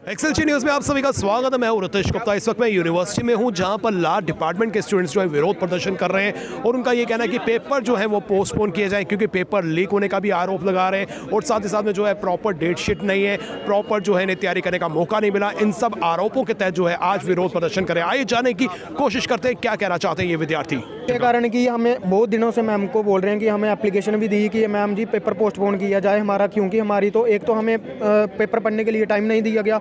एक्सएलसी news में आप सभी का स्वागत है। मैं हूं रितेश गुप्ता। इस वक्त मैं यूनिवर्सिटी में हूं जहां पर लॉ डिपार्टमेंट के स्टूडेंट्स जो है विरोध प्रदर्शन कर रहे हैं और उनका ये कहना है कि पेपर जो है वो पोस्टपोन किए जाए क्योंकि पेपर लीक होने का भी आरोप लगा रहे हैं और साथ ही साथ में जो है प्रॉपर डेट शीट नहीं है, प्रॉपर जो है इन्हें तैयारी करने का मौका नहीं मिला। इन सब आरोपों के तहत जो है आज विरोध प्रदर्शन करें। आइए जाने की कोशिश करते हैं क्या कहना चाहते हैं ये विद्यार्थी। के कारण कि हमें बहुत दिनों से मैम को बोल रहे हैं कि हमें एप्लीकेशन भी दी कि मैम जी पेपर पोस्टपोन किया जाए हमारा, क्योंकि हमारी तो एक तो हमें पेपर पढ़ने के लिए टाइम नहीं दिया गया,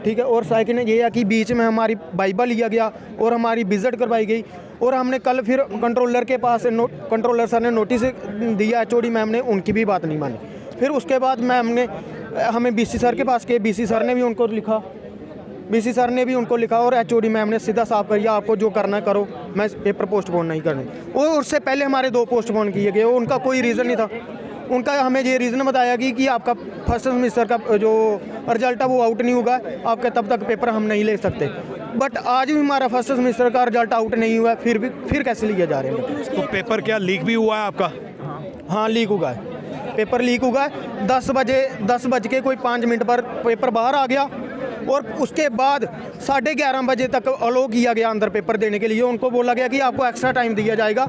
ठीक है, और सेकंड ये है कि बीच में हमारी बाइबल लिया गया और हमारी विजिट करवाई गई और हमने कल फिर कंट्रोलर के पास कंट्रोलर सर ने नोटिस दिया, एचओडी मैम ने उनकी भी बात नहीं मानी। फिर उसके बाद मैम ने हमें बीसी सर के पास किए, बीसी सर ने भी उनको लिखा और एचओडी मैम ने सीधा साफ कर दिया आपको जो करना है करो, मैं पेपर पोस्टपोन नहीं करने। और उससे पहले हमारे 2 पोस्टपोन किए गए, उनका कोई रीज़न नहीं था। उनका हमें ये रीज़न बताया कि आपका फर्स्ट सेमेस्टर का जो रिजल्ट है वो आउट नहीं होगा, आपका तब तक पेपर हम नहीं ले सकते। बट आज भी हमारा फर्स्ट सेमेस्टर का रिजल्ट आउट नहीं हुआ, फिर कैसे लिए जा रहे हैं? तो पेपर क्या लीक भी हुआ है आपका? हाँ, लीक हुआ है, पेपर लीक हुआ है। 10 बज के कोई 5 मिनट पर पेपर बाहर आ गया और उसके बाद 11:30 बजे तक अलो किया गया अंदर पेपर देने के लिए। उनको बोला गया कि आपको एक्स्ट्रा टाइम दिया जाएगा,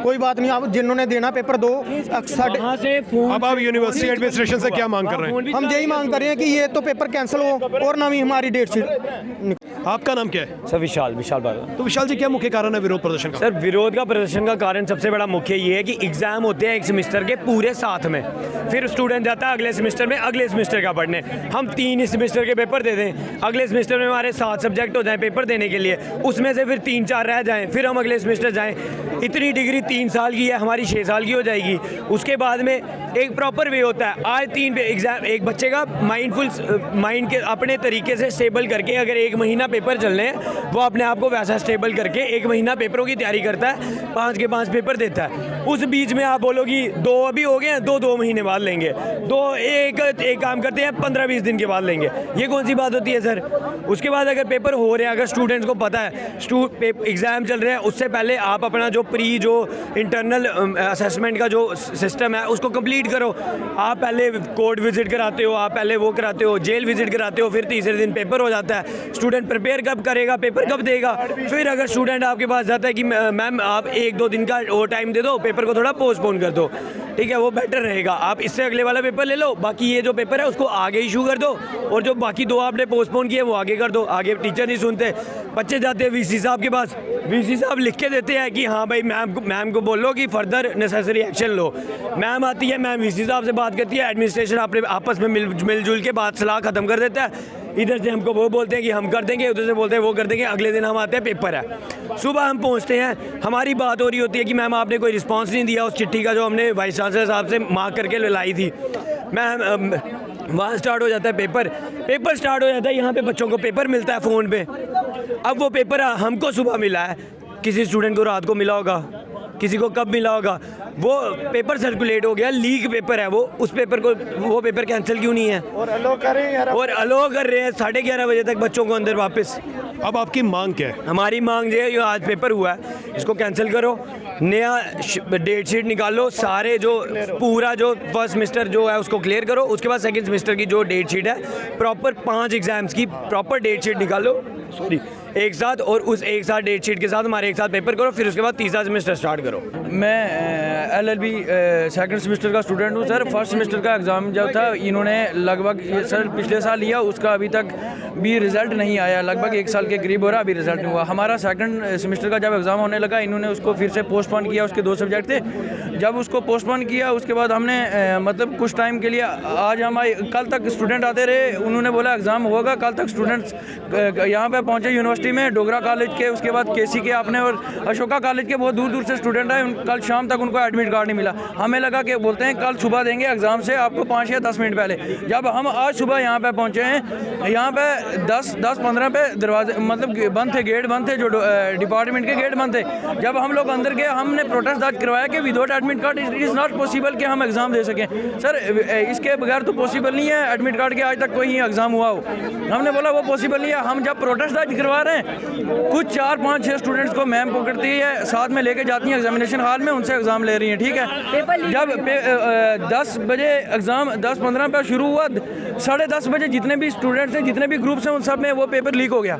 कोई बात नहीं, आप जिन्होंने देना पेपर दो। अब आप यूनिवर्सिटी एडमिनिस्ट्रेशन से क्या मांग कर रहे हैं? हम यही मांग कर रहे हैं कि ये तो पेपर कैंसिल हो और ना ही हमारी डेट शीट। आपका नाम क्या है? सर विशाल बाबा। तो विशाल जी क्या मुख्य कारण है विरोध प्रदर्शन का? सर विरोध का प्रदर्शन का कारण सबसे बड़ा मुख्य ये है कि एग्जाम होते हैं एक सेमेस्टर के पूरे साथ में, फिर स्टूडेंट जाता है अगले सेमेस्टर में अगले सेमेस्टर का पढ़ने। हम 3 सेमेस्टर के पेपर दे दें, अगले सेमेस्टर में हमारे 7 सब्जेक्ट हो जाएं पेपर देने के लिए, उसमें से फिर 3-4 रह जाएं, फिर हम अगले सेमेस्टर जाएं। इतनी डिग्री 3 साल की है, हमारी 6 साल की हो जाएगी। उसके बाद में एक प्रॉपर वे होता है, आज 3 एग्जाम एक बच्चे का माइंड के अपने तरीके से स्टेबल करके अगर 1 महीना पेपर चलने हैं वो अपने आप को वैसा स्टेबल करके 1 महीना पेपरों की तैयारी करता है, 5 के 5 पेपर देता है। उस बीच में आप बोलो कि 2 अभी हो गए हैं, 2 महीने बाद लेंगे, 2 एक काम करते हैं 15-20 दिन के बाद लेंगे, ये कौन सी बात होती है सर? उसके बाद अगर पेपर हो रहे हैं, अगर स्टूडेंट्स को पता है एग्ज़ाम चल रहे हैं, उससे पहले आप अपना जो इंटरनल असेसमेंट का जो सिस्टम है उसको कंप्लीट करो। आप पहले कोर्ट विजिट कराते हो, आप पहले वो कराते हो, जेल विजिट कराते हो, फिर तीसरे दिन पेपर हो जाता है। स्टूडेंट प्रिपेयर कब करेगा, पेपर कब देगा? फिर अगर स्टूडेंट आपके पास जाता है कि मैम आप 1-2 दिन का और टाइम दे दो, पेपर को थोड़ा पोस्टपोन कर दो, ठीक है, वो बेटर रहेगा, आप इससे अगले वाला पेपर ले लो, बाकी ये जो पेपर है उसको आगे इशू कर दो और जो बाकी 2 आपने पोस्टपोन किए वो आगे कर दो। आगे टीचर नहीं सुनते, बच्चे जाते हैं वीसी साहब के पास, वीसी साहब लिख के देते हैं कि हाँ भाई मैम को बोलो कि फर्दर नेसेसरी एक्शन लो। मैम आती है, मैम वीसी साहब से बात करती है, एडमिनिस्ट्रेशन अपने आपस में मिलजुल के बात सलाह ख़त्म कर देता है। इधर से हमको वो बोलते हैं कि हम कर देंगे, उधर से बोलते हैं वो कर देंगे। अगले दिन हम आते हैं, पेपर है, सुबह हम पहुंचते हैं, हमारी बात हो रही होती है कि मैम आपने कोई रिस्पांस नहीं दिया उस चिट्ठी का जो हमने वाइस चांसलर साहब से मार्क करके लाई थी। मैम वहाँ स्टार्ट हो जाता है पेपर स्टार्ट हो जाता है, यहाँ पे बच्चों को पेपर मिलता है फ़ोन पे। अब वो पेपर हमको सुबह मिला है, किसी स्टूडेंट को रात को मिला होगा, किसी को कब मिला होगा, वो पेपर सर्कुलेट हो गया, लीक पेपर है वो, उस पेपर को वो पेपर कैंसिल क्यों नहीं है? और अलो कर रहे हैं 11:30 बजे तक बच्चों को अंदर वापस। अब आपकी मांग क्या है? हमारी मांग ये है, जो आज पेपर हुआ है इसको कैंसिल करो, नया डेट शीट निकालो, सारे जो पूरा जो फर्स्ट सेमेस्टर जो है उसको क्लियर करो, उसके बाद सेकंड सेमेस्टर की जो डेट शीट है प्रॉपर 5 एग्जाम्स की प्रॉपर डेट शीट निकालो एक साथ, और उस एक साथ डेट शीट के साथ हमारे एक साथ पेपर करो, फिर उसके बाद तीसरा सेमेस्टर स्टार्ट करो। मैं LLB सेकंड सेमेस्टर का स्टूडेंट हूँ सर। फर्स्ट सेमेस्टर का एग्ज़ाम जब था इन्होंने लगभग सर पिछले साल लिया, उसका अभी तक भी रिज़ल्ट नहीं आया, लगभग 1 साल के करीब हो रहा, अभी रिज़ल्ट नहीं हुआ। हमारा सेकंड सेमेस्टर का जब एग्ज़ाम होने लगा इन्होंने उसको फिर से पोस्टपोन किया, उसके 2 सब्जेक्ट थे, जब उसको पोस्टपोन किया उसके बाद हमने मतलब कुछ टाइम के लिए, आज हमारे कल तक स्टूडेंट आते रहे, उन्होंने बोला एग्ज़ाम होगा कल तक, स्टूडेंट्स यहाँ पर पे पहुंचे यूनिवर्सिटी में, डोगरा कॉलेज के, उसके बाद केसी के अपने और अशोका कॉलेज के बहुत दूर दूर से स्टूडेंट आए। कल शाम तक उनको एडमिट कार्ड नहीं मिला। हमें लगा कि बोलते हैं कल सुबह देंगे एग्ज़ाम से आपको 5 या 10 मिनट पहले। जब हम आज सुबह यहाँ पे पहुँचे हैं, यहाँ पे 10-15 पे दरवाजे मतलब बंद थे, गेट बंद थे, जो डिपार्टमेंट के गेट बंद थे। जब हम लोग अंदर गए, हमने प्रोटेस्ट दर्ज करवाया कि without admit card it is not possible कि हम एग्ज़ाम दे सकें। सर इसके बगैर तो पॉसिबल नहीं है एडमिट कार्ड के आज तक कोई एग्ज़ाम हुआ हो। हमने बोला वो पॉसिबल नहीं है। हम जब प्रोटेस्ट दर्ज करवा रहे हैं, कुछ 4-5-6 स्टूडेंट्स को मैम पकड़ती है, साथ में लेके जाती हैं एग्जामिनेशन हॉल में, उनसे एग्ज़ाम ले रही हैं, ठीक है। जब 10 बजे एग्ज़ाम 10-15 पे शुरू हुआ, 10:30 बजे जितने भी स्टूडेंट्स हैं, जितने भी ग्रुप्स हैं, उन सब में वो पेपर लीक हो गया।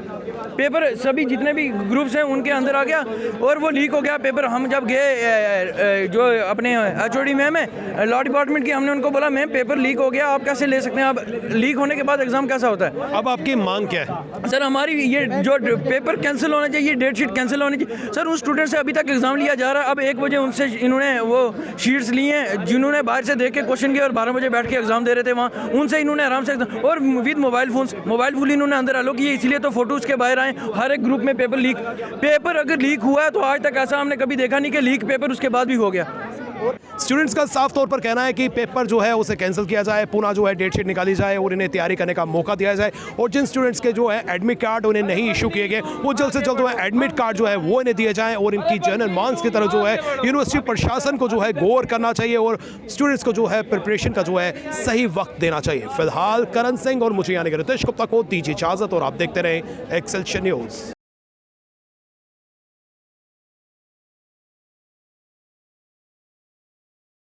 पेपर सभी जितने भी ग्रुप्स हैं उनके अंदर आ गया और वो लीक हो गया पेपर। हम जब गए जो अपने HOD मैम है लॉ डिपार्टमेंट की, हमने उनको बोला मैम पेपर लीक हो गया, आप कैसे ले सकते हैं? अब लीक होने के बाद एग्ज़ाम कैसा होता है? अब आपकी मांग क्या है? सर हमारी ये जो पेपर कैंसिल होना चाहिए, डेट शीट कैंसिल होनी चाहिए। सर उन स्टूडेंट से अभी तक एग्ज़ाम लिया जा रहा है। अब 1 बजे उनसे इन्होंने वो शीट्स लिए हैं जिन्होंने बाहर से देख के क्वेश्चन किए और 12 बजे बैठ के एग्ज़ाम दे रहे थे वहाँ, उनसे इन्होंने आराम से और विद मोबाइल फ़ोन इन्होंने अंदर अलो किए, इसलिए तो फोटोज़ के बाहर आए। हर एक ग्रुप में पेपर अगर लीक हुआ है तो आज तक ऐसा हमने कभी देखा नहीं कि लीक पेपर उसके बाद भी हो गया। स्टूडेंट्स का साफ तौर पर कहना है कि पेपर जो है उसे कैंसिल किया जाए, पुनः जो है डेट शीट निकाली जाए और इन्हें तैयारी करने का मौका दिया जाए। और जिन स्टूडेंट्स के जो है एडमिट कार्ड उन्हें नहीं इशू किए गए, वो जल्द से जल्द जो है एडमिट कार्ड जो है वो इन्हें दिए जाएं और इनकी जनरल मार्क्स की तरह जो है यूनिवर्सिटी प्रशासन को जो है गौर करना चाहिए और स्टूडेंट्स को जो है प्रिपरेशन का जो है सही वक्त देना चाहिए। फिलहाल करण सिंह और मुझे यानी कि रितेश गुप्ता को दीजिए इजाज़त और आप देखते रहें एक्सेलशन न्यूज़।